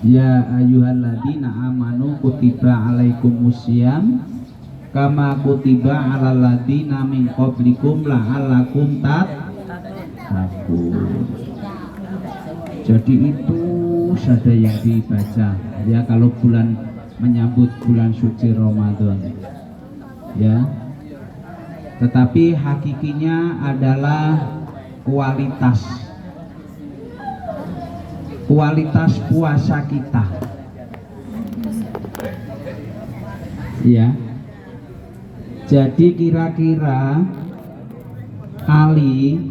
Ya ayyuhalladzina amanu kutiba alaikumusiyam kama kutiba alal ladzina min qablikum la'allakum tattaqun. Jadi itu saja yang dibaca ya kalau menyambut bulan suci Ramadan ya. Tetapi hakikinya adalah kualitas puasa kita ya. Jadi kira-kira Ali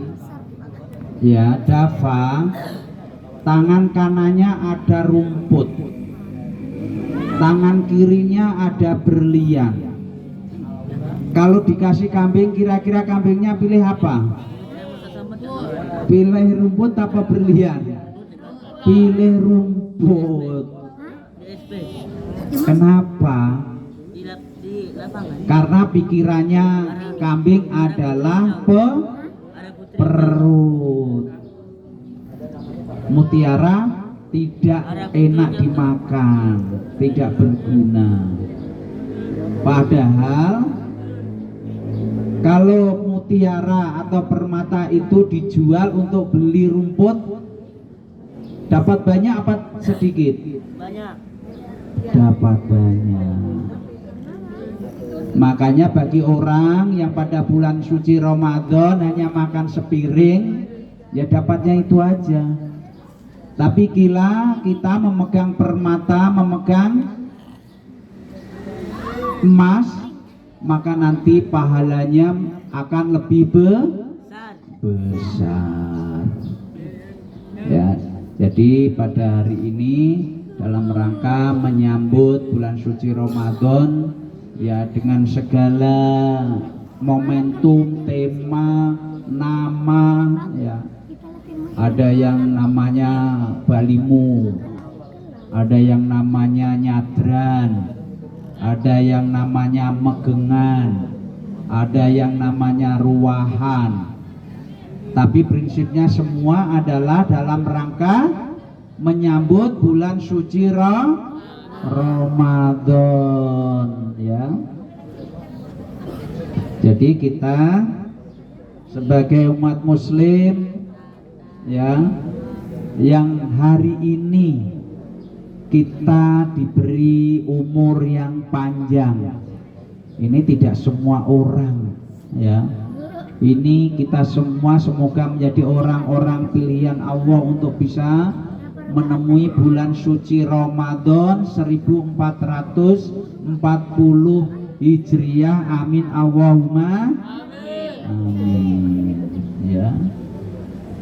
ya Dafa tangan kanannya ada rumput, tangan kirinya ada berlian. Kalau dikasih kambing, kira-kira kambingnya pilih apa? Pilih rumput apa berlian? Pilih rumput. Kenapa? Karena pikirannya kambing adalah perut. Mutiara tidak enak dimakan, tidak berguna. Padahal kalau mutiara atau permata itu dijual untuk beli rumput, dapat banyak apa sedikit? Banyak. Dapat banyak. Makanya bagi orang yang pada bulan suci Ramadan hanya makan sepiring, ya dapatnya itu aja. Tapi kila kita memegang permata, memegang emas, maka nanti pahalanya akan lebih besar. Ya, jadi pada hari ini dalam rangka menyambut bulan suci Ramadan ya dengan segala momentum, tema, nama ya. Ada yang namanya Balimu, ada yang namanya Nyadran, ada yang namanya Megengan, ada yang namanya Ruahan. Tapi prinsipnya semua adalah dalam rangka menyambut bulan suci Ramadan ya. Jadi kita sebagai umat muslim ya, yang hari ini kita diberi umur yang panjang. Ini tidak semua orang ya. Ini kita semua semoga menjadi orang-orang pilihan Allah untuk bisa menemui bulan suci Ramadan 1440 Hijriah. Amin Allahumma amin ya.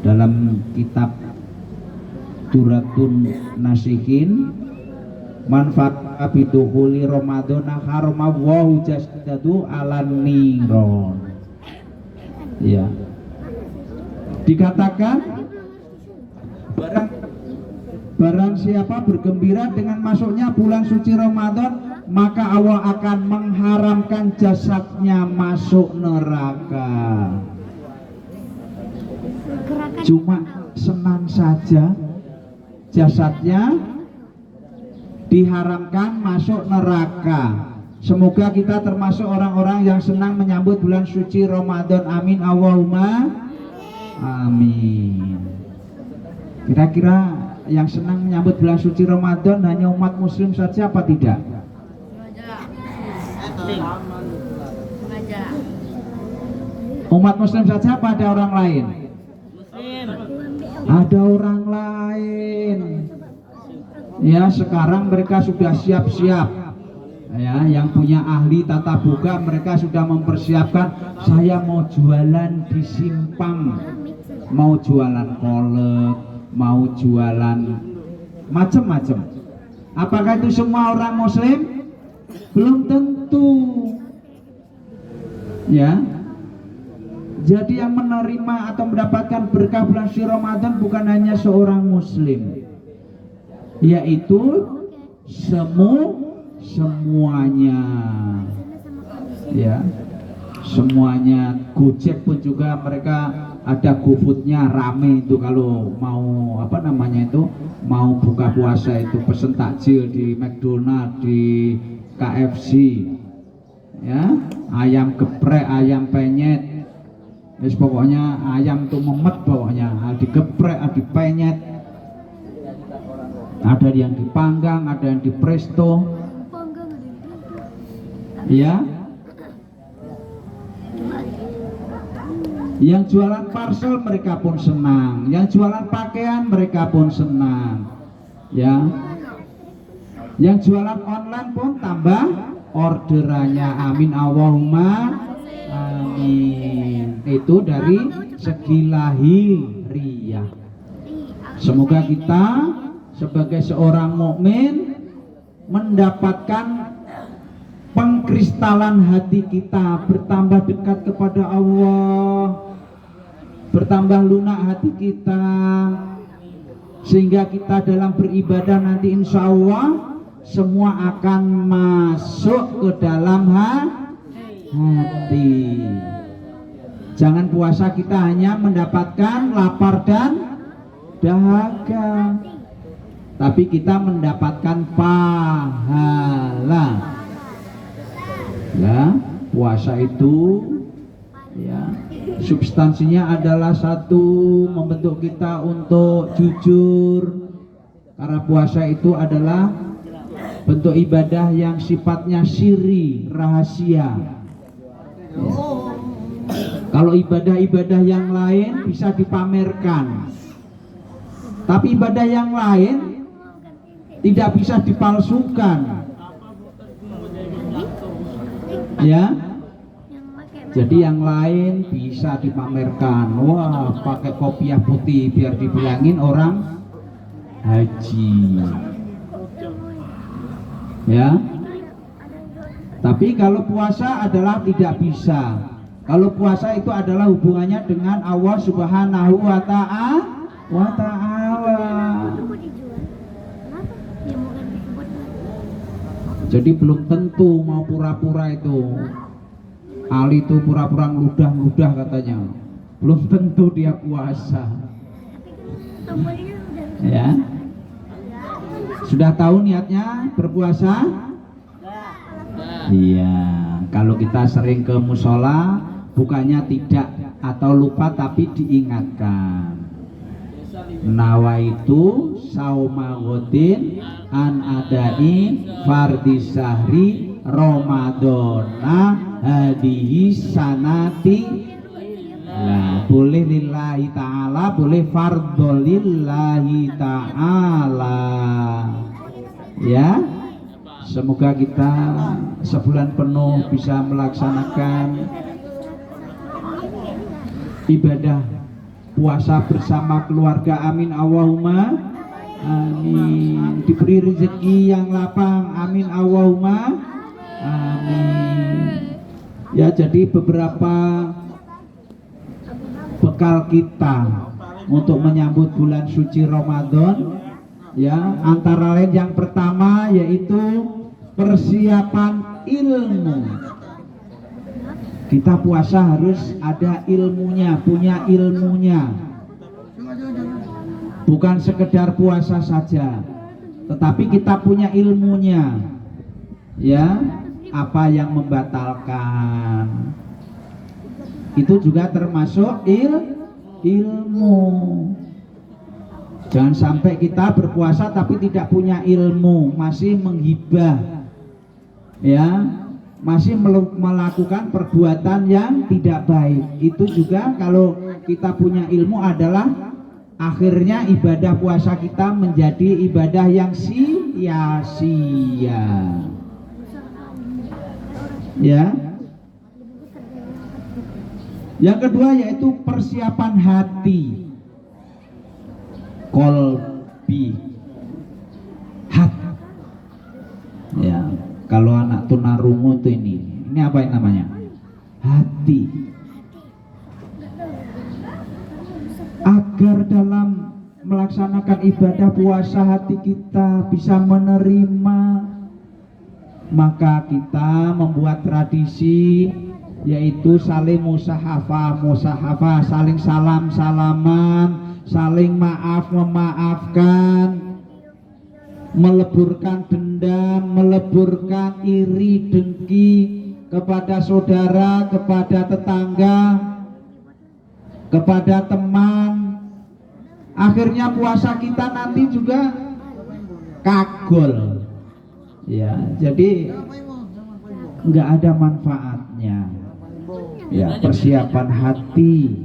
Dalam kitab Duratun Nasihin manfaat bidukhuli Ramadana haramallahu jasdadu alan niron ya. Dikatakan barang siapa bergembira dengan masuknya bulan suci Ramadan, maka Allah akan mengharamkan jasadnya masuk neraka. Cuma senang saja jasadnya diharamkan masuk neraka. Semoga kita termasuk orang-orang yang senang menyambut bulan suci Ramadan. Amin Allahumma amin. Kira-kira yang senang menyambut bulan suci Ramadan hanya umat muslim saja apa tidak? Umat muslim saja apa ada orang lain? Ada orang lain ya. Sekarang mereka sudah siap-siap ya. Yang punya ahli tata boga mereka sudah mempersiapkan, saya mau jualan di simpang, mau jualan kolak, mau jualan macam-macam. Apakah itu semua orang muslim? Belum tentu ya. Jadi yang menerima atau mendapatkan berkah bulan suci Ramadan bukan hanya seorang muslim, yaitu semuanya ya. Semuanya. Gojek pun juga mereka ada GoFoodnya rame itu kalau mau apa namanya itu mau buka puasa itu pesen takjil di McDonald, di KFC, ya, ayam geprek, ayam penyet, wis pokoknya ayam tuh memet pokoknya, digeprek, dipenyet, ada yang dipanggang, ada yang di presto, ya. Yang jualan parcel mereka pun senang, yang jualan pakaian mereka pun senang, ya. Yang jualan online pun tambah orderannya, amin Allahumma amin. Itu dari segi lahiriah. Semoga kita sebagai seorang mukmin mendapatkan pengkristalan hati kita, bertambah dekat kepada Allah, bertambah lunak hati kita, sehingga kita dalam beribadah nanti insya Allah semua akan masuk ke dalam hati. Jangan puasa kita hanya mendapatkan lapar dan dahaga, tapi kita mendapatkan pahala. Ya, puasa itu ya substansinya adalah satu, membentuk kita untuk jujur, karena puasa itu adalah bentuk ibadah yang sifatnya siri, rahasia, ya. Kalau ibadah-ibadah yang lain bisa dipamerkan, tapi ibadah yang lain tidak bisa dipalsukan, ya. Jadi yang lain bisa dipamerkan, wah pakai kopiah putih biar dibilangin orang haji, ya. Tapi kalau puasa adalah tidak bisa. Kalau puasa itu adalah hubungannya dengan Allah Subhanahu wa ta'ala. Jadi belum tentu mau pura-pura itu. Ali itu pura-pura ngeludah-ngeludah katanya, belum tentu dia puasa, ya. Sudah tahu niatnya berpuasa? Iya. Kalau kita sering ke musola, bukannya tidak atau lupa, tapi diingatkan. Nawaitu sauma ghadin an adai fardis syahri Ramadana hadihi sanati. Nah, boleh lillahi ta'ala, boleh fardholillahi ta'ala, ya. Semoga kita sebulan penuh bisa melaksanakan ibadah puasa bersama keluarga, amin Allahumma amin. Diberi rezeki yang lapang, amin Allahumma amin. Ya, jadi beberapa bekal kita untuk menyambut bulan suci Ramadan, ya, antara lain yang pertama yaitu persiapan ilmu. Kita puasa harus ada ilmunya, punya ilmunya. Bukan sekedar puasa saja, tetapi kita punya ilmunya, ya. Apa yang membatalkan itu juga termasuk ilmu. Jangan sampai kita berpuasa tapi tidak punya ilmu, masih menghibah, ya, masih melakukan perbuatan yang tidak baik. Itu juga kalau kita punya ilmu adalah akhirnya ibadah puasa kita menjadi ibadah yang sia-sia, ya. Yang kedua yaitu persiapan hati, kolbi, hati, ya. Kalau anak tunarungu tuh ini apa yang namanya? Hati. Agar dalam melaksanakan ibadah puasa hati kita bisa menerima, maka kita membuat tradisi yaitu saling musahafah, saling salam-salaman, saling maaf memaafkan, meleburkan dendam, meleburkan iri dengki kepada saudara, kepada tetangga, kepada teman. Akhirnya puasa kita nanti juga kagol. Ya, jadi nggak ada manfaatnya. Ya, persiapan hati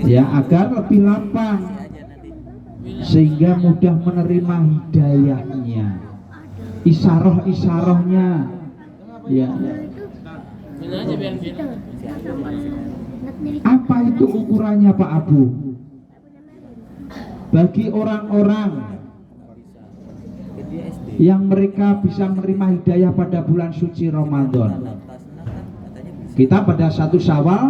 ya agar lebih lapang sehingga mudah menerima hidayahnya, isaroh-isarohnya. Ya. Apa itu ukurannya Pak Abu? Bagi orang-orang yang mereka bisa menerima hidayah pada bulan suci Ramadan, kita pada 1 Syawal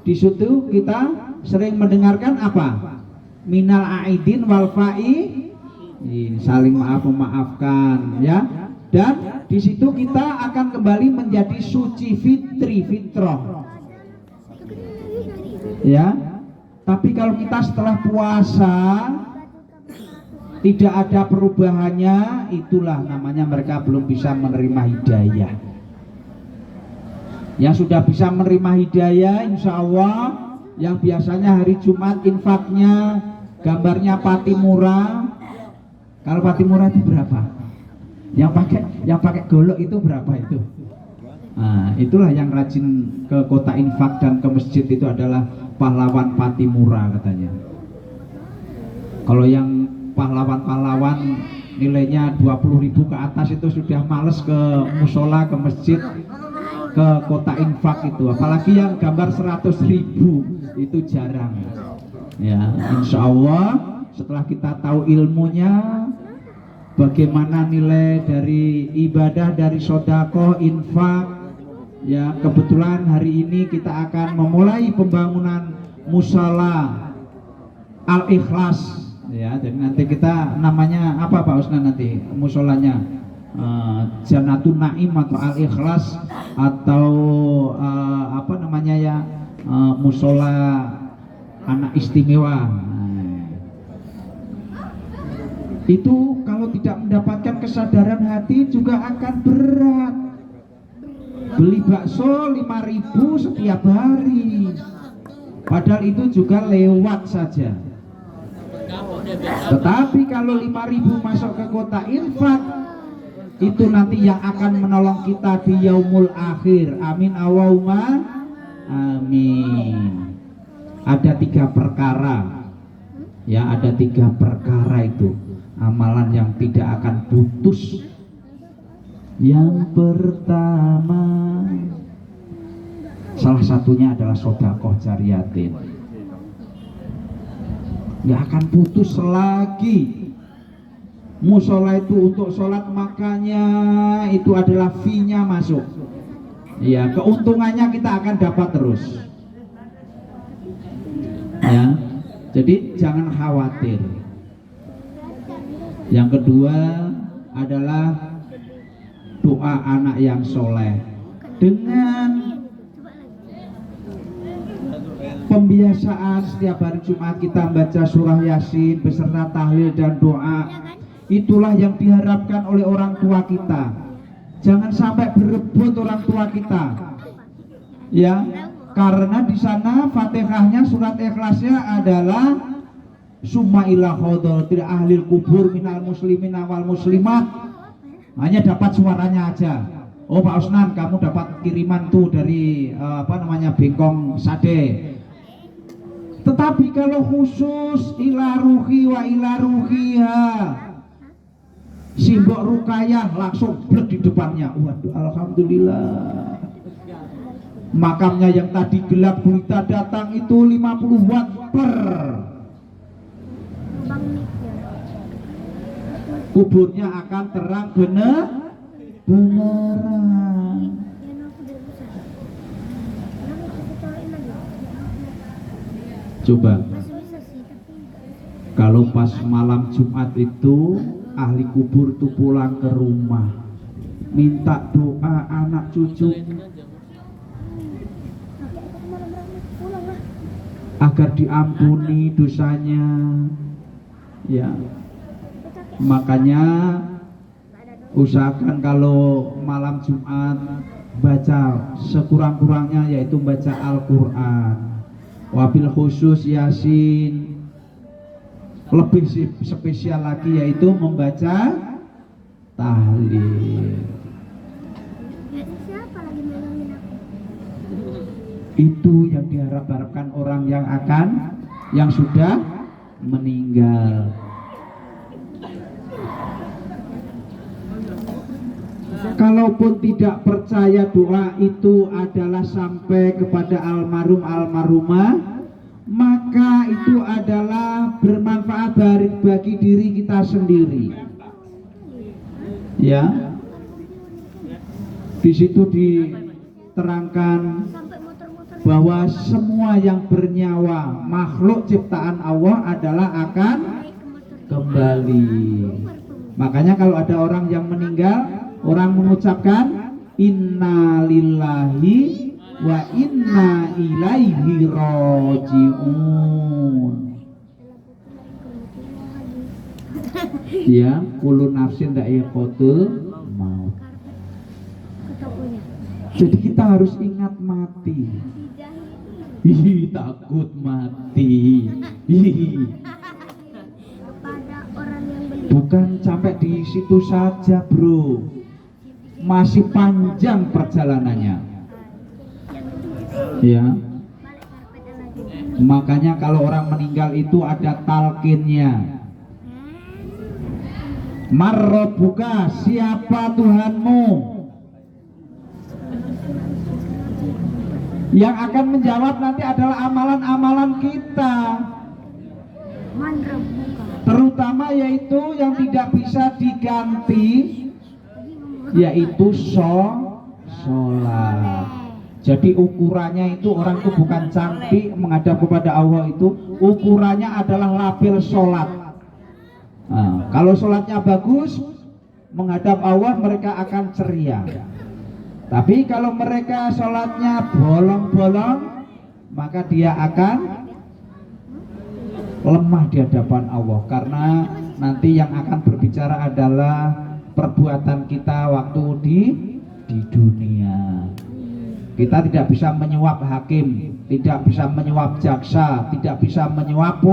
di situ kita sering mendengarkan apa? Minal aidin wal faizin, saling maaf memaafkan ya. Dan di situ kita akan kembali menjadi suci fitrah. Ya. Tapi kalau kita setelah puasa tidak ada perubahannya, itulah namanya mereka belum bisa menerima hidayah. Yang sudah bisa menerima hidayah, insya Allah, yang biasanya hari Jumat infaknya gambarnya pati murah. Kalau pati murah itu berapa? Yang pakai golok itu berapa itu? Nah, itulah yang rajin ke kota infak dan ke masjid itu adalah pahlawan pati murah katanya. Kalau yang pahlawan-pahlawan nilainya 20.000 ke atas itu sudah males ke musola, ke masjid, ke kota infak itu. Apalagi yang gambar 100.000 itu jarang. Ya, insya Allah setelah kita tahu ilmunya, bagaimana nilai dari ibadah, dari sodako, infak. Ya, kebetulan hari ini kita akan memulai pembangunan musala Al-Ikhlas. Ya, jadi nanti kita namanya apa Pak Usna nanti musolanya? Janatun Naim atau Al-Ikhlas atau apa namanya ya, musola anak istimewa. Itu kalau tidak mendapatkan kesadaran hati juga akan berat. Beli bakso 5.000 setiap hari, padahal itu juga lewat saja. Tetapi kalau 5.000 masuk ke kota infak, itu nanti yang akan menolong kita di yaumul akhir. Amin Allahumma amin. Ada 3 perkara. Ya, ada 3 perkara itu amalan yang tidak akan putus. Yang pertama, salah satunya adalah sedekah jariyatin. Nggak akan putus lagi. Musola itu untuk sholat, makanya itu adalah fee-nya masuk. Ya, keuntungannya kita akan dapat terus. Ya, jadi jangan khawatir. Yang kedua adalah doa anak yang soleh. Dengan pembiasaan setiap hari Jumat kita membaca surah Yasin beserta tahlil dan doa, itulah yang diharapkan oleh orang tua kita. Jangan sampai berebut orang tua kita, ya, karena di sana Fatihahnya, surat Ikhlasnya adalah summa ila hadratil ahlil kubur minal muslimin wal muslimat. Hanya dapat suaranya aja. Oh Pak Osnan, kamu dapat kiriman tuh dari Bengkong Sade. Tetapi kalau khusus ila ruhi wa ila ruhiha, simbok Rukayah langsung blek di depannya. Waduh, alhamdulillah. Makamnya yang tadi gelap gulita datang itu 50 watt per. Kuburnya akan terang beneran. Coba kalau pas malam Jumat itu ahli kubur tuh pulang ke rumah, minta doa anak cucu agar diampuni dosanya. Ya, Makanya usahakan kalau malam Jumat baca sekurang-kurangnya yaitu baca Al-Quran, wabil khusus Yasin, lebih spesial lagi yaitu membaca tahlil. Itu yang diharapkan orang yang sudah meninggal. Kalaupun tidak percaya doa itu adalah sampai kepada almarhum almarhumah, maka itu adalah bermanfaat bagi diri kita sendiri. Ya, di situ diterangkan bahwa semua yang bernyawa makhluk ciptaan Allah adalah akan kembali. Makanya kalau ada orang yang meninggal, orang mengucapkan inna lillahi wa inna ilaihi raji'un. Ya, kullu nafsin dha'iqatul maut. Jadi kita harus ingat mati. Ih, takut mati. Bukan sampai di situ saja, bro. Masih panjang perjalanannya. Ya. Makanya kalau orang meninggal itu ada talqinnya. Marrobuka, siapa Tuhanmu? Yang akan menjawab nanti adalah amalan-amalan kita, terutama yaitu yang tidak bisa diganti, yaitu sholat. Jadi ukurannya itu orang itu bukan cantik menghadap kepada Allah, itu ukurannya adalah label sholat. Nah, kalau sholatnya bagus menghadap Allah, mereka akan ceria. Tapi kalau mereka sholatnya bolong-bolong, maka dia akan lemah di hadapan Allah. Karena nanti yang akan berbicara adalah perbuatan kita waktu di dunia. Kita tidak bisa menyuap hakim, tidak bisa menyuap jaksa, tidak bisa menyuap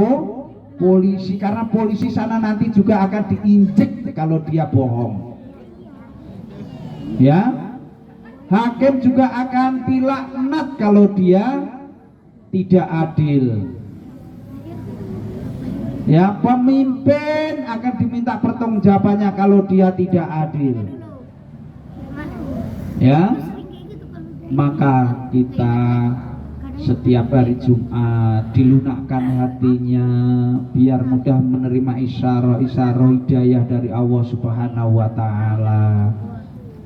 polisi. Karena polisi sana nanti juga akan diinjek kalau dia bohong. Ya. Hakim juga akan dilaknat kalau dia tidak adil. Ya, pemimpin akan diminta pertanggungjawabannya kalau dia tidak adil. Ya, maka kita setiap hari Jumat dilunakkan hatinya biar mudah menerima isyarah hidayah dari Allah Subhanahu wa Ta'ala.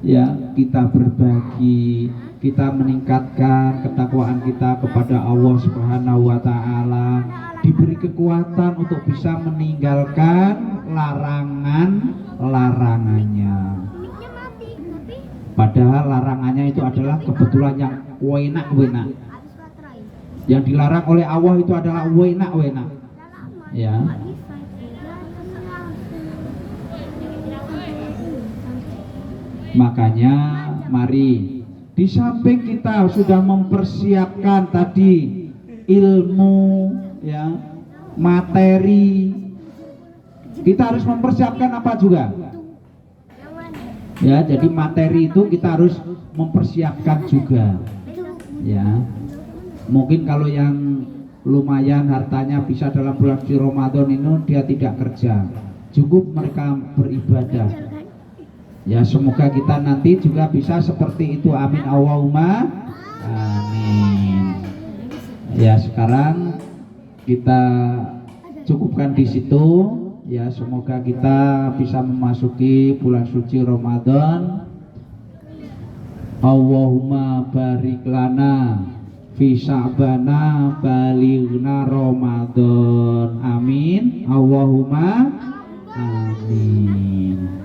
Ya, kita berbagi, kita meningkatkan ketakwaan kita kepada Allah Subhanahu wa Ta'ala, diberi kekuatan untuk bisa meninggalkan larangannya. Padahal larangannya itu adalah kebetulan yang wenak. Yang dilarang oleh Allah itu adalah wenak. Ya. Makanya mari, di samping kita sudah mempersiapkan tadi ilmu, ya, materi, kita harus mempersiapkan apa juga? Ya, jadi materi itu kita harus mempersiapkan juga. Ya, mungkin kalau yang lumayan hartanya bisa dalam bulan suci Ramadan ini dia tidak kerja, cukup mereka beribadah. Ya, semoga kita nanti juga bisa seperti itu. Amin Allahumma amin. Ya, sekarang kita cukupkan di situ. Ya, semoga kita bisa memasuki bulan suci Ramadan. Allahumma barik lana fi sya'bana balighna Ramadan. Amin. Allahumma amin.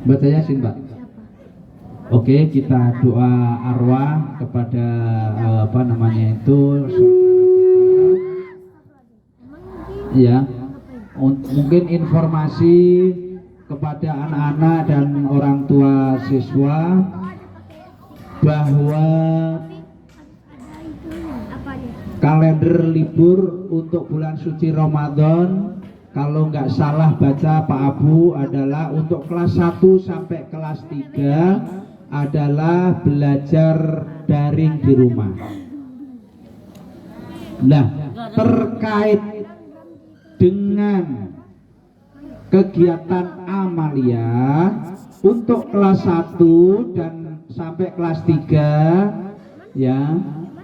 Baca Yasin, Pak. Oke, kita doa arwah kepada apa namanya itu, ya, Mungkin informasi kepada anak-anak dan orang tua siswa bahwa kalender libur untuk bulan suci Ramadan, kalau nggak salah baca Pak Abu, adalah untuk kelas 1 sampai kelas 3 adalah belajar daring di rumah. Nah, terkait dengan kegiatan amalia untuk kelas 1 dan sampai kelas 3 ya,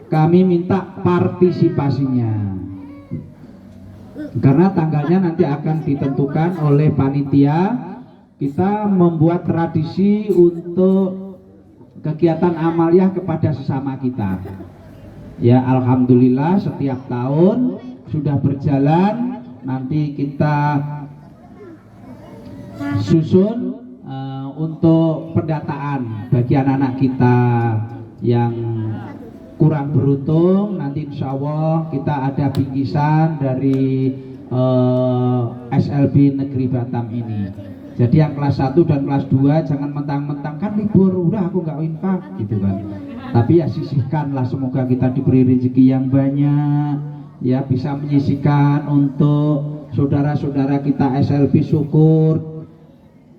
kami minta partisipasinya. Karena tanggalnya nanti akan ditentukan oleh panitia. Kita membuat tradisi untuk kegiatan amaliah kepada sesama kita. Ya, alhamdulillah setiap tahun sudah berjalan. Nanti kita susun untuk pendataan bagi anak-anak kita yang kurang beruntung. Nanti insya Allah kita ada bingkisan dari SLB Negeri Batam ini. Jadi yang kelas 1 dan kelas 2 jangan mentang-mentang kan libur udah aku nggak infak gitu kan. Tapi ya sisihkanlah, semoga kita diberi rezeki yang banyak, ya bisa menyisihkan untuk saudara-saudara kita SLB. Syukur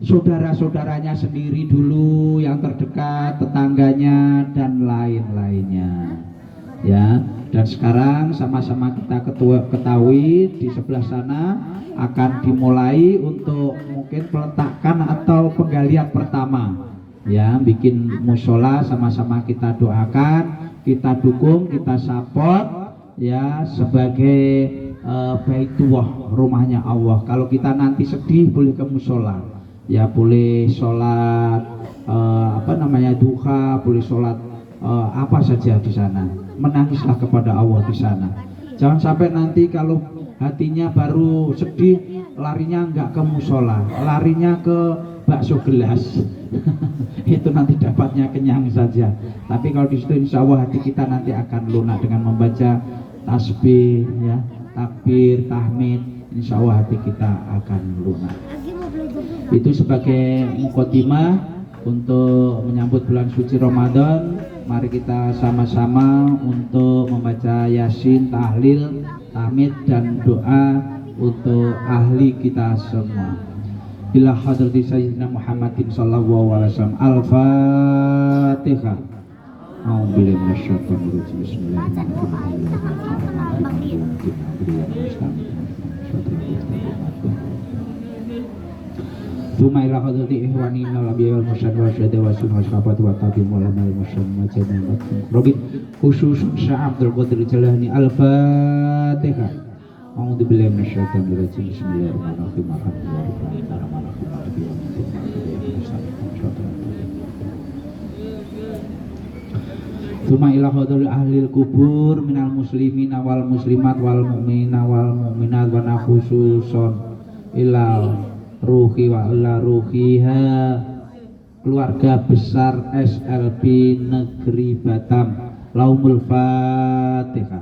saudara-saudaranya sendiri dulu, yang terdekat, tetangganya dan lain-lainnya ya. Dan sekarang sama-sama kita ketahui di sebelah sana akan dimulai untuk mungkin peletakan atau penggalian pertama ya, bikin musola. Sama-sama kita doakan, kita dukung, kita support ya, sebagai baitullah, rumahnya Allah. Kalau kita nanti sedih boleh ke musola ya, boleh sholat duha, boleh sholat apa saja di sana. Menangislah kepada Allah di sana. Jangan sampai nanti kalau hatinya baru sedih larinya nggak ke musola, larinya ke bakso gelas. Itu nanti dapatnya kenyang saja. Tapi kalau di situ insya Allah hati kita nanti akan lunak dengan membaca tasbih ya, takbir, tahmid. Insya Allah hati kita akan lunak. Itu sebagai mukadimah untuk menyambut bulan suci Ramadan. Mari kita sama-sama untuk membaca Yasin, tahlil, tahmid dan doa untuk ahli kita semua. Ila hadrati sayyidina Muhammadin sallallahu alaihi wasallam. Al-Fatihah. A'udzubillahi minasyaitonir rajim. Bismillahirrahmanirrahim. Thumma ila hadrati ihwani minal anbiya'i wal mursalin wa syuhada'i wa sholihin wa sahabati wa tabi'in wa ulama'i muslimin wa jami'il muslimin khususun Syekh Abdul Qadir Jalani. Al-Fatihah. A'udzubillahi minasyaitonir rajim. Bismillahirrahmanirrahim. Thumma ila hadrati ahlil kubur minal muslimina wal muslimat wal mu'minina wal mu'minat wa nakhususun ila ruhi wa ila ruhiha, keluarga besar SLB Negeri Batam. Laumul Fatihah.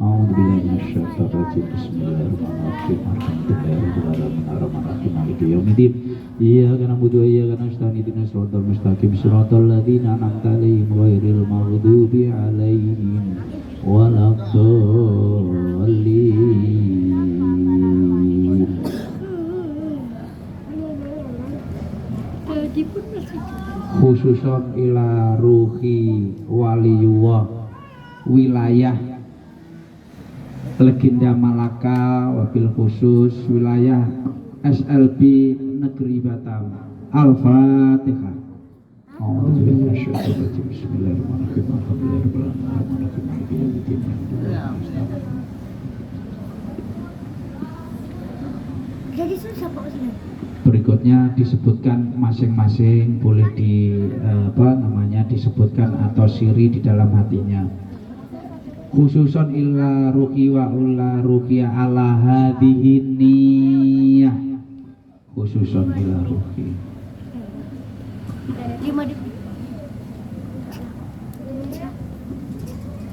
A'udzubillahi minasyaitonir rajim. Bismillahirrahmanirrahim. Alhamdulillahirabbil alamin maliki yaumiddin. Iyyaka na'budu wa iyyaka nasta'in. Ihdinas siratal mustaqim. Siratal ladzina an'amta 'alaihim ghairil maghdubi 'alaihim waladdallin. Khususon ila ruhi waliyullah, wilayah legenda Malaka, wabil khusus wilayah SLB Negeri Batam. Al-Fatihah. Jadi susah Pak Ustaz. Berikutnya disebutkan masing-masing, boleh disebutkan atau siri di dalam hatinya. Khususon illa ruki wa ulla rukiya ala hadhihi niyah. Khususon illa ruki. 5 detik.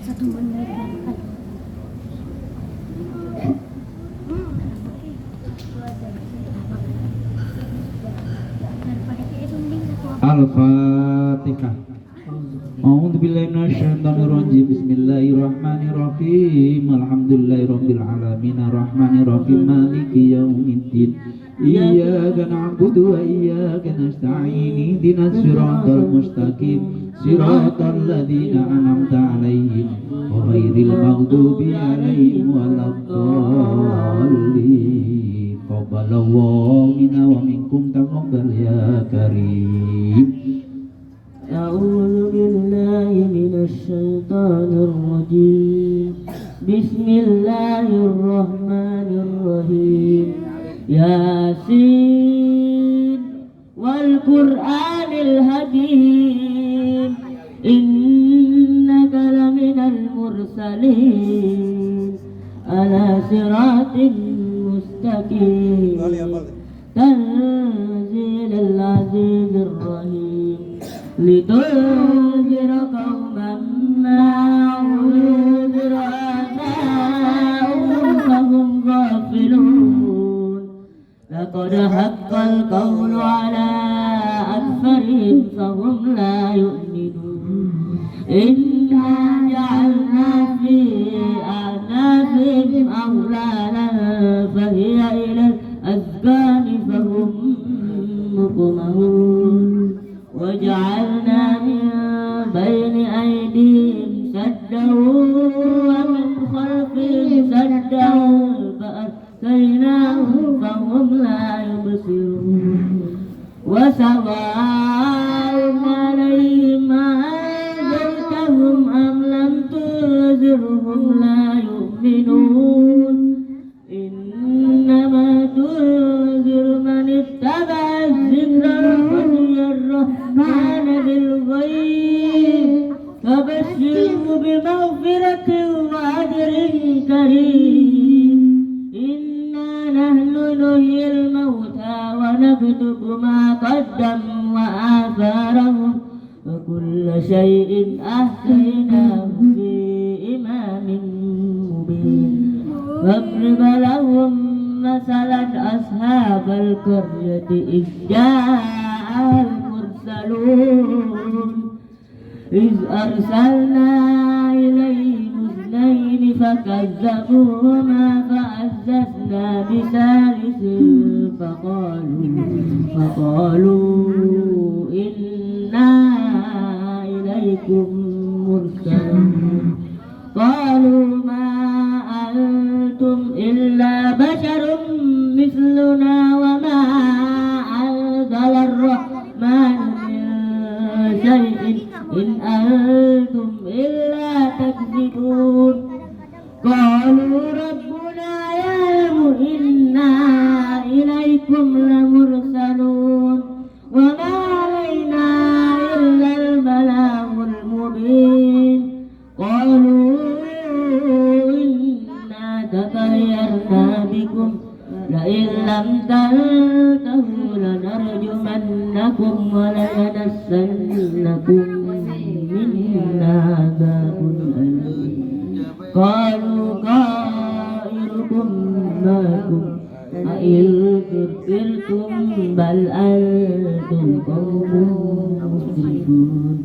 1 menit. Al-Fatihah. A'udzu billahi minasyaitonir rajim. Bismillahirrahmanirrahim. Alhamdulillahirabbil alamin arrahmanir rahim maliki yaumiddin. Iyyaka na'budu wa iyyaka nasta'in. Ihdinas siratal mustaqim. Siratal ladzina an'amta 'alaihim ghairil maghdubi 'alaihim waladdallin. Qabbalallahu minna wa minkum taqabbal ya karim. أعوذ بالله من الشيطان الرجيم بسم الله الرحمن الرحيم ياسين والقرآن الحكيم إنك لمن المرسلين على صراط مستقيم تنزيل العزيز الرحيم لتنذر قوما ما أنذر آباؤهم فهم غافلون لقد حق القول على أكثرهم فهم لا يؤمنون إنا جعلنا في أعناقهم أغلالا فهي إلى الأذقان فهم مقمحون وجعلنا من بين أيديهم سدا ومن خلفهم سدا فأغشيناهم فهم لا يبصرون وسواء عليهم أنذرتهم أم لم تنذرهم لا يؤمنون إنما تنذر من اتبع الذكر وخشي الرحمن بالغيب فبشره بمغفرة وأجر كريم إنا نحن نحيي الموتى ونكتب ما قدموا وآثارهم وكل شيء أحصيناه في إمام مبين واضرب لهم مثلا أصحاب القرية إذ جاءها المرسلون إذ أرسلنا إليهم اثنين فكذبوهما فعززنا بثالث فقالوا إنا إليكم مرسلون قالوا ما أنتم إلا بشر مثلنا وما أنزل الرحمن من شيء إن أنتم إلا تكذبون قالوا ربنا يعلم إنا إليكم لمرسلون وما علينا إلا البلاغ المبين قالوا إنا تطيرنا بكم لئن لم تنتهوا لنرجمنكم وليمسنكم منا عذاب أليم قالوا طائركم معكم أئن ذكرتم بل أنتم قوم مسرفون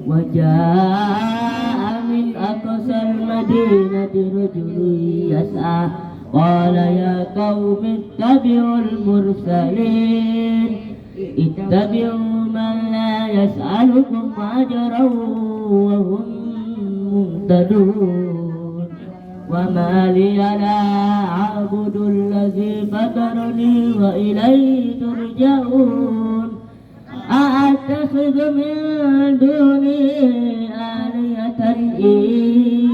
وجاء من أقصى المدينة رجل يسعى قال يا قوم اتبعوا المرسلين اتبعوا من لا يسألكم أجرا وهم مهتدون وما لي لا أعبد الذي فطرني وإليه ترجعون أأتخذ من دونه آلهة إن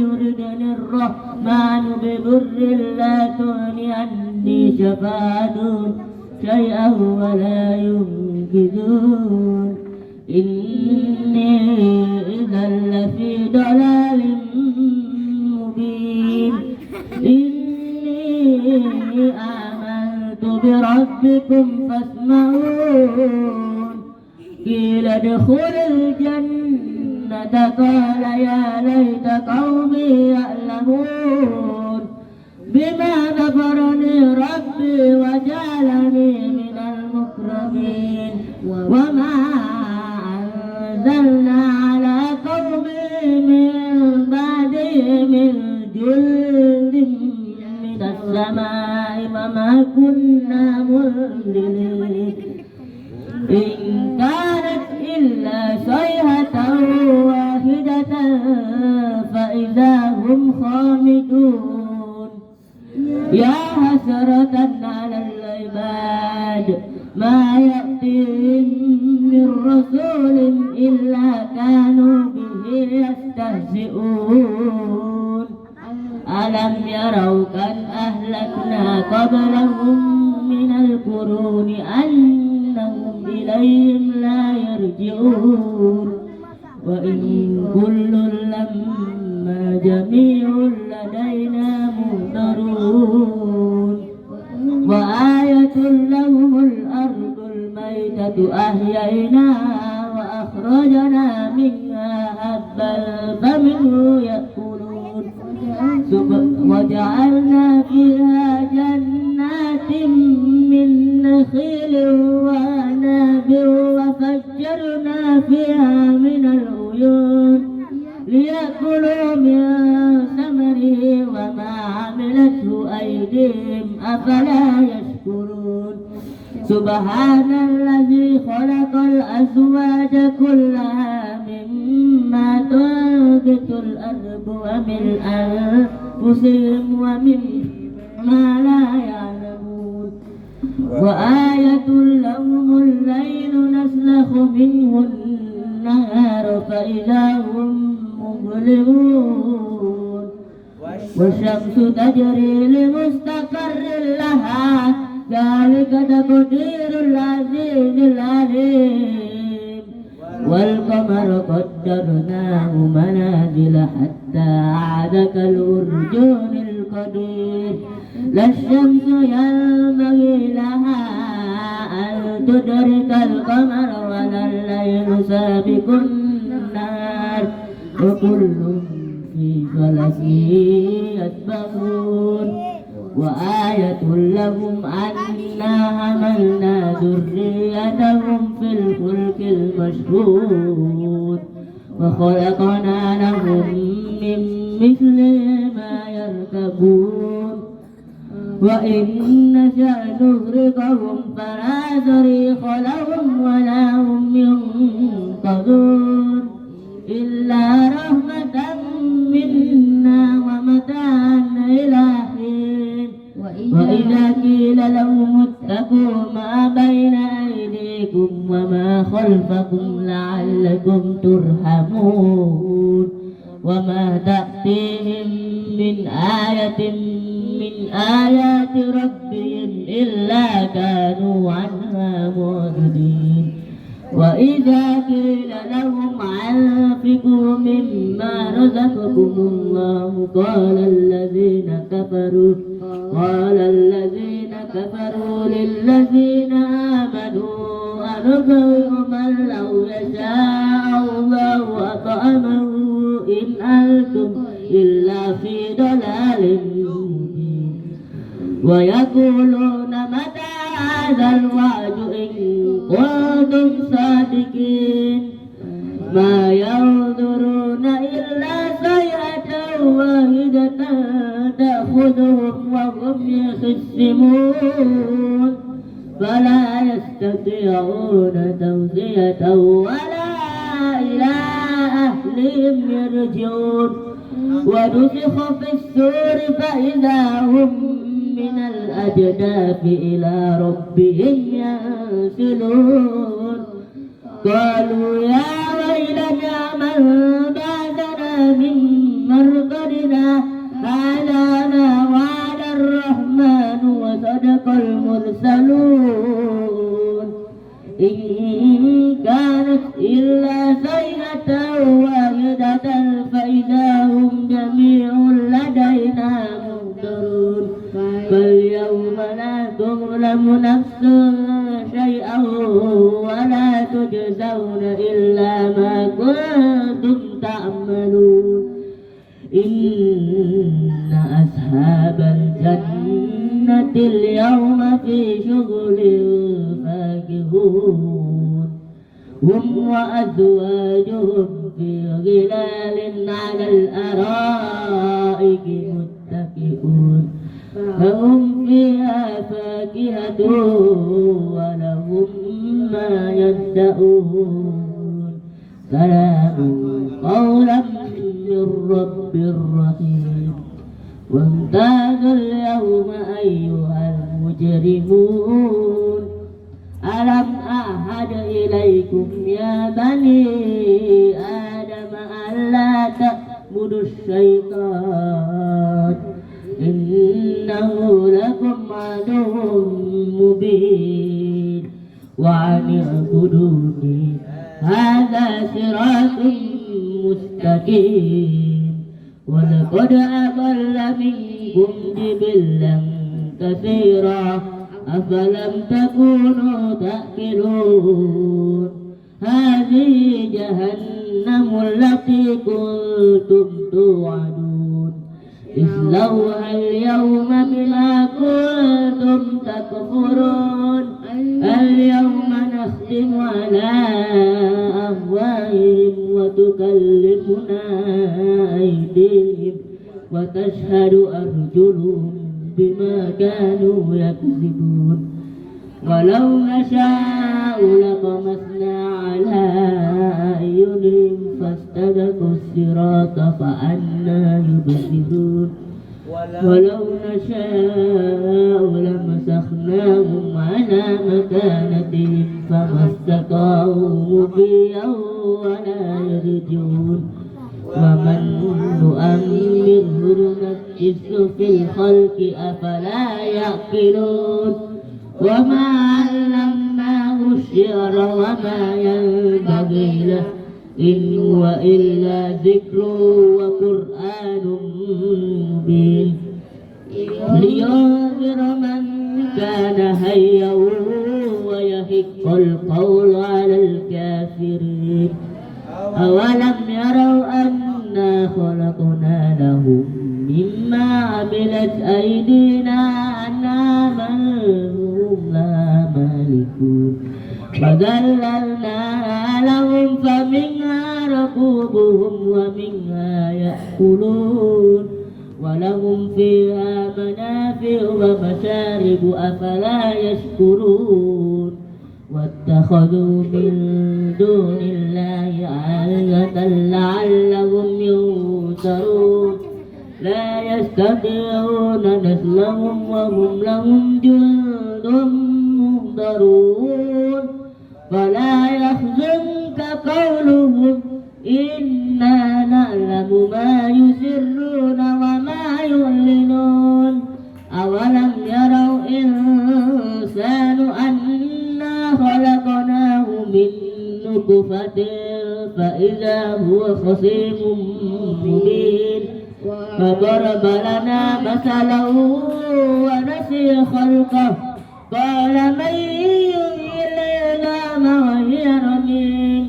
يردني الرحمن بضر لا تغني عني شفاعتهم شيئا ولا ينقذون إني إذا لفي ضلال مبين إني آمنت بربكم فاسمعون قيل ادخل الجنة قال يا ليت قومي يعلمون بما غفرني ربي وجعلني من المكرمين وما كنا منزلين إن كانت إلا صيحة واحدة فإذا هم خامدون يا حسرة على العباد ما يأتيهم من رسول إلا كانوا به يستهزئون ألم يروا كم أهلكنا قبلهم من القرون أنهم إليهم لا يرجعون وإن كل لما جميع لدينا محضرون وآية لهم الأرض الميتة أحييناها وأخرجنا منها حبا فمنه يأكلون وجعلنا فيها جنات من نخيل وأعناب وفجرنا فيها من العيون ليأكلوا من ثمره وما عملته أيديهم أفلا يشكرون سبحان الذي خلق الأزواج كلها مما تنبت الأرض ومن أنفسهم ومما لا يعلمون وآية لهم الليل نسلخ منه النهار فإذا هم مظلمون والشمس تجري لمستقر لها ذلك تقدير العزيز العليم والقمر قدرناه منازل حتى عاد كالأرجون القدير لا الشمس ينبغي لها أن تدرك القمر ولا الليل سابق النهار وكل في فلك يسبحون وآية لهم أنا حملنا ذريتهم في الفلك المشحون وخلقنا لهم من مثله ما يركبون وإن نشأ نغرقهم فلا صريخ لهم ولا هم ينقذون إلا رحمة منا ومتاعا إلى حين وإذا قيل لهم اتقوا ما بين أيديكم وما خلفكم لعلكم ترحمون وما تأتيهم من آية من آيات ربهم إلا كانوا عنها معرضين وإذا قيل لهم أنفقوا مما رزقكم الله قال الذين كفروا للذين آمنوا أنطعم من لو يشاء الله أطعمه إن أنتم إلا في ضلال مبين ويقولون متى هذا الوعد إن كنتم صادقين ما ينظرون إلا صيحة واحدة تأخذهم وهم يخصمون فلا يستطيعون توصية ولا إلى أهلهم يرجعون ونفخ في السور فإذا هم من الأجداث إلى ربهم ينسلون قالوا يا ويلنا من بعثنا من مرقدنا هذا ما وعد الرحمن وصدق المرسلون إن كانت إلا صيحة واحدة فإذا هم جميع لدينا محضرون فاليوم لا تظلم نفس شيئا ولا تجزون إلا ما كنتم تعملون إن أصحاب الجنة اليوم في شغل فاكهون هم وأزواجهم في ظلال على الأرائك متكئون فهم فيها فاكهة ولهم ما يدعون سلام قولا من رب رحيم وامتازوا اليوم أيها المجرمون ألم أعهد إليكم يا بني آدم ألا تعبدوا الشيطان إنه لكم عدو مبين وأن اعبدوني هذا صراط مستقيم ولقد أضل منكم جبلا كثيرا أفلم تكونوا تأكلون هذه جهنم التي كنتم توعدون اصلوها اليوم بما كنتم تكفرون اليوم نختم على أفواههم وتكلمنا أيديهم وتشهد أرجلهم بما كانوا يكذبون ولو نشاء لطمسنا على أعينهم فاستبقوا الصراط فأنى يبصرون ولو نشاء لمسخناهم على مكانتهم فما استطاعوا مضيا ولا يرجعون ومن نؤمره ننكسه في الخلق أفلا يعقلون وما علمناه الشعر وما ينبغي له إن هو إلا ذكر وقرآن مبين لينذر من كان حيا ويحق القول على الكافرين أولم يروا أنا خلقنا لهم مما عملت أيدينا أنعاما هم لها مالكون فذللناها لهم فمنها ركوبهم ومنها يأكلون ولهم فيها منافع ومشارب أفلا يشكرون واتخذوا من دون الله آلهة لعلهم ينصرون لا يستطيعون نصرهم وهم لهم جند مهضرون فلا يحزنك قولهم إنا نعلم ما يسرون وما يعلنون أولم يروا الإنسان أنا خلقناه من نطفة فإذا هو خصيم مبين فضرب لنا مثلا ونسي خلقه قال من يحيي العظام وهي رميم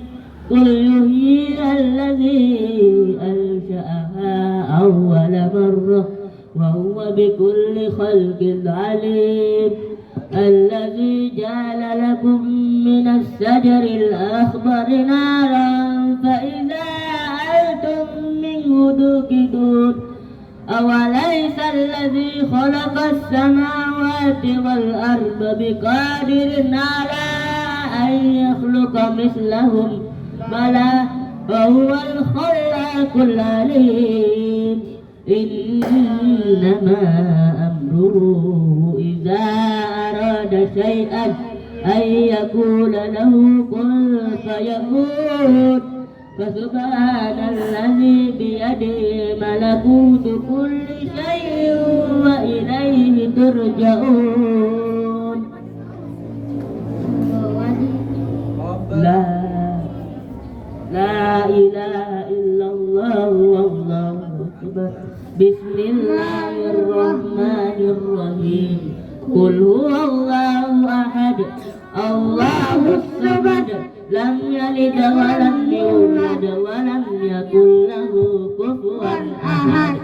قل يحييها الذي أنشأها أول مرة وهو بكل خلق عليم الذي جعل لكم من الشجر الأخضر نارا فإذا أنتم منه توقدون أوليس الذي خلق السماوات والأرض بقادر على أن يخلق مثلهم بلى وهو الخلاق العليم إنما أمره إذا أراد شيئا أن يقول له كن فيكون فسبحان الذي بيده ملكوت كل شيء وإليه ترجعون لا إله إلا الله والله أكبر بسم الله الرحمن الرحيم قل هو الله أحد الله الصمد لم يلد ولم يولد ولم يكن له كفوا أحد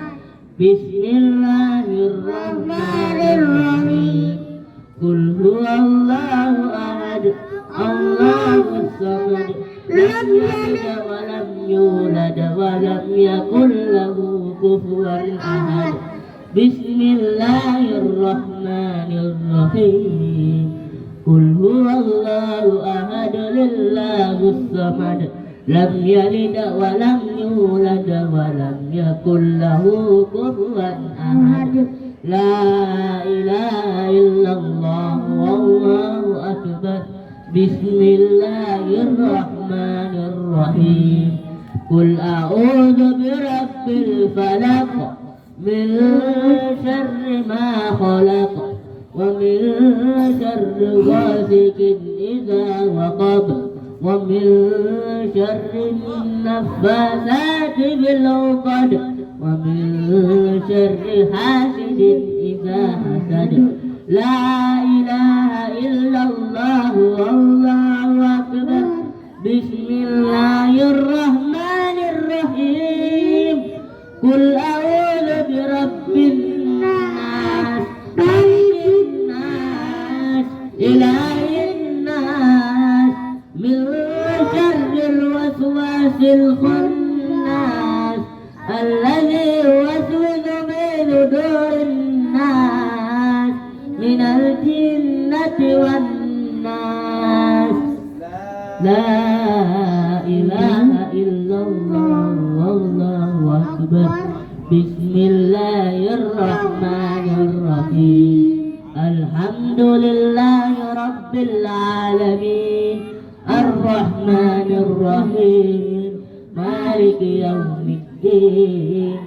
بسم الله الرحمن الرحيم قل هو الله أحد الله الصمد لم يلد ولم يولد ولم يكن له كفوا أحد بسم الله الرحمن Bismillahirrahmanirrahim. Qul huwallahu ahad, Allahus samad, lam yalid wa lam yulad wa lam yakul lahu kufuwan ahad. La ilaha illallah wallahu akbar. Bismillahirrahmanirrahim. Qul a'udzu birabbil falaq, min syarri ma khalaq, wa min syarri ghasikin idza waqab, wa min syarri naffatsati fil 'uqad, wa min syarri hasidin idza hasad. La ilaha illallah wallahu akbar. Bismillahirrahmanirrahim. Qul a'udzu birabbin nas, malikin nas, ilahin nas, min syarril waswasil khannas, alladzi yuwaswisu fi sudurin nas, minal jinnati wan nas. La ilaha illallah wallahu akbar. Bismillahirrahmanirrahim. Alhamdulillahi rabbil alamin, arrahmanirrahim, maliki yaumiddin.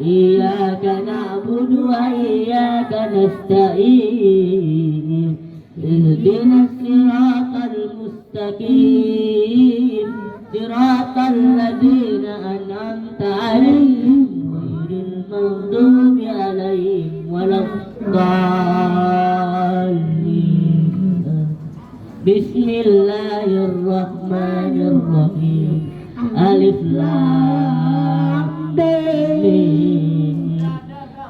Iyyaka na'budu wa iyyaka nasta'in. Ihdinas siratal mustaqim, siratal ladzina an'amta 'alaihim ghairil maghdubi 'alaihim waladdallin. Bismillahirrahmanirrahim. Alif lam mim.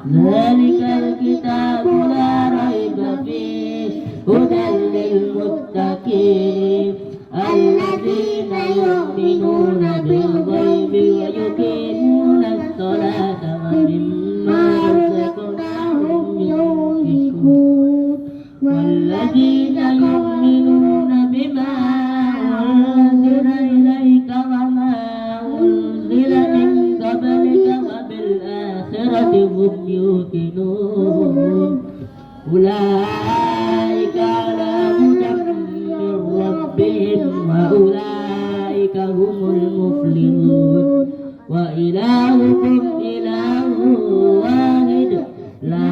Zalikal kitabu la raiba fihi hudan lil muttaqin, alladzina yu'minuna bil ghaibi wa yuqimuna as-salata wa mimma razaqnahum yunfiqun, walladzina yu'minuna bima unzila ilayka wa ma unzila min qablika wa bil akhirati hum yuqinun. Ulaika ala hudan min rabbihim wa ulaika humul muflihun. Wa ilahukum ilahun wahid, la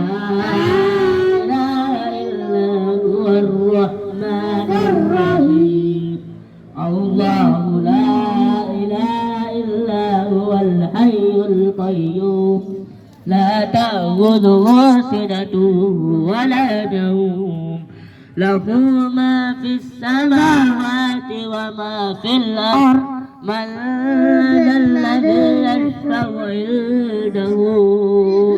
ilaha illa huwar rahmanir rahim. Allahu la ilaha illa huwal hayyul qayyum, la ta'khudhuhu sinatun wa la nawm, lahu ma fis samawati wa ma fil ardh. Man alladhi yashfa'u 'indahu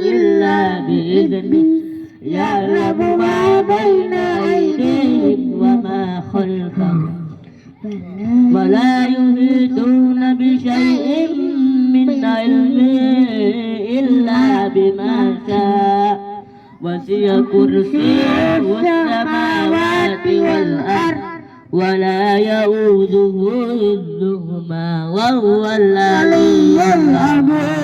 illa bi'idhnihi, ya'lamu ma bayna aydihim wa ma khalfahum, wa la yuhituna bi shay'in min 'ilmihi illa bima syaa, wasi'a kursiyyuhu as-samawati wal ardh, wa la ya'uduhu hifdhuhuma wa huwal 'aliyyul 'azim.